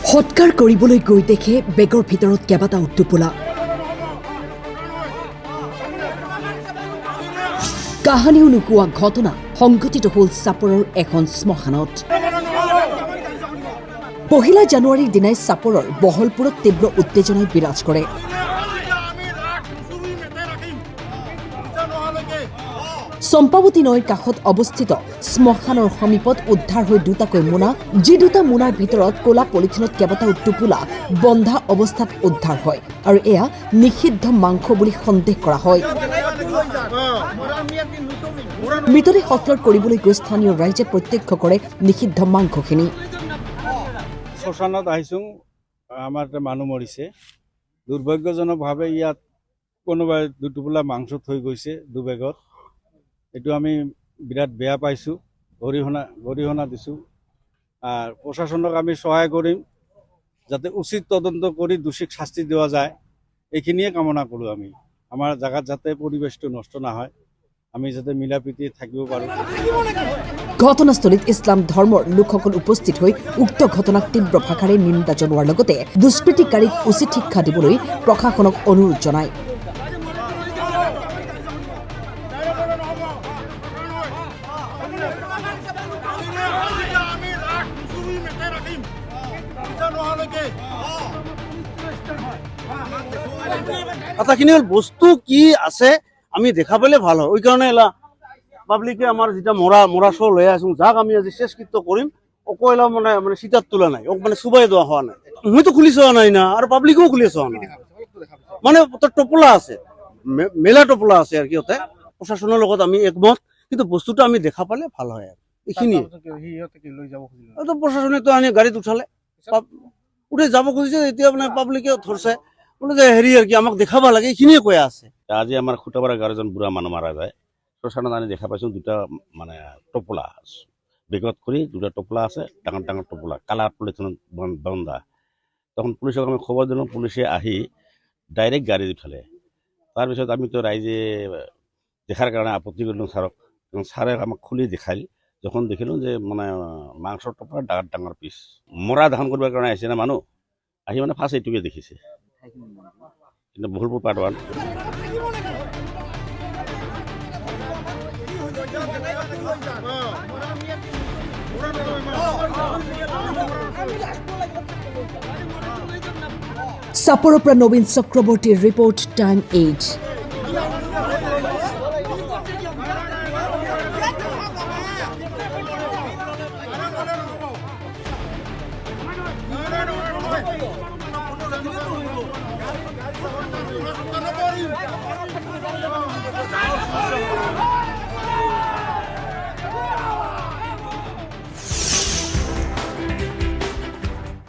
সৎকাৰ কৰিবলৈ গৈ দেখে বেগৰ ভিতৰত কেইবাটাও টোপোলা। কাহানিও নোকোৱা ঘটনা সংঘটিত হ'ল চাপৰৰ এখন শ্মশানত। 1 জানুৱাৰীৰ দিনাই চাপৰৰ বহলপুৰত তীব্ৰ উত্তেজনাই বিৰাজ কৰে। চম্পাৱতী নৈৰ কাষত অৱস্থিত শ্মশানৰ সমীপত উদ্ধাৰ হৈ দুটাকৈ মোনা, যি দুটা মোনাৰ ভিতৰত ক'লা পলিথিনত কেইবাটাও টোপোলা বন্ধা অৱস্থাত উদ্ধাৰ হয় আৰু এয়া নিষিদ্ধ মাংস বুলি সন্দেহ কৰা হয়। মৃতদেহ সৎকাৰ কৰিবলৈ গৈ স্থানীয় ৰাইজে প্ৰত্যক্ষ কৰে নিষিদ্ধ মাংসখিনি। শ্মশানত আহিছোঁ, আমাৰ এটা মানুহ মৰিছে। দুৰ্ভাগ্যজনকভাৱে ইয়াত কোনোবাই দুটোপোলা মাংস থৈ গৈছে দুবেগত। এইটো আমি বিৰাট বেয়া পাইছোঁ, গৰিহণা দিছোঁ। আৰু প্ৰশাসনক আমি সহায় কৰিম, যাতে উচিত তদন্ত কৰি দোষীক শাস্তি দিয়া যায়, এইখিনিয়ে কামনা কৰোঁ। আমি আমাৰ জাগাত যাতে পৰিৱেশটো নষ্ট নহয়, আমি যাতে মিলা প্ৰীতি থাকিব পাৰোঁ। ঘটনাস্থলীত ইছলাম ধৰ্মৰ লোকসকল উপস্থিত হৈ উক্ত ঘটনাক তীব্ৰ ভাষাৰে নিন্দা জনোৱাৰ লগতে দুষ্কৃতিকাৰীক উচিত শিক্ষা দিবলৈ প্ৰশাসনক অনুৰোধ জনায়। কথাখিনি হ'ল বস্তু কি আছে আমি দেখা পালে ভাল হয়। ওই কাৰণে এলা পাব্লিকে আমাৰ যেটা মৰা শো লৈ আছো, যাক আমি আজি শেষকৃত্য কৰিম, অকলা মানে চিতাত তোলা নাই, মানে চুবাই দেওয়া হওয়া নাই। মইতো খুলি চোৱা নাই না, আৰু পাব্লিকেও খুলি চোৱা নাই। মানে টোপোলা আছে, মেলা টোপোলা আছে আৰু সিহঁতে প্ৰশাসনৰ লগত আমি একমত, কিন্তু বস্তুটো আমি দেখা পালে ভাল হয়। আৰু এইখিনিয়ে প্ৰশাসনেতো আনি গাড়ীত উঠালে, উঠে যাব খুজিছে। এতিয়া মানে পাব্লিকে ধৰছে বোলে যে হেৰি আৰু কি আমাক দেখাব লাগে, এইখিনিয়ে কৈ আছে। আজি আমাৰ খুটাপাৰা গাঁৱৰ এজন বুঢ়া মানুহ মাৰা যায়। শ্মশানত আনি দেখা পাইছোঁ দুটা মানে টোপোলা বেগত কৰি দুটা টোপোলা আছে, ডাঙৰ ডাঙৰ টোপোলা, কালাৰ পলিথিনত বন্ধা। তখন পুলিচক আমি খবৰ দিলোঁ, পুলিচে আহি ডাইৰেক্ট গাড়ীত উঠালে। তাৰপিছত আমিতো ৰাইজে দেখাৰ কাৰণে আপত্তি কৰিলোঁ ছাৰক। ছাৰে আমাক খুলি দেখাইল, যখন দেখিলোঁ যে মানে মাংসৰ টোপোলা ডাঙৰ ডাঙৰ পিচ মৰা ধান কৰিবৰ কাৰণে আহিছে না মানুহ, আহি মানে ফাৰ্ষ্ট এইটোকে দেখিছে। কিন্তু বহুলপুৰ পাৰ্ট 1। চাপৰৰ পৰা নবীন চক্ৰৱৰ্তীৰ ৰিপৰ্ট, টাইম 8।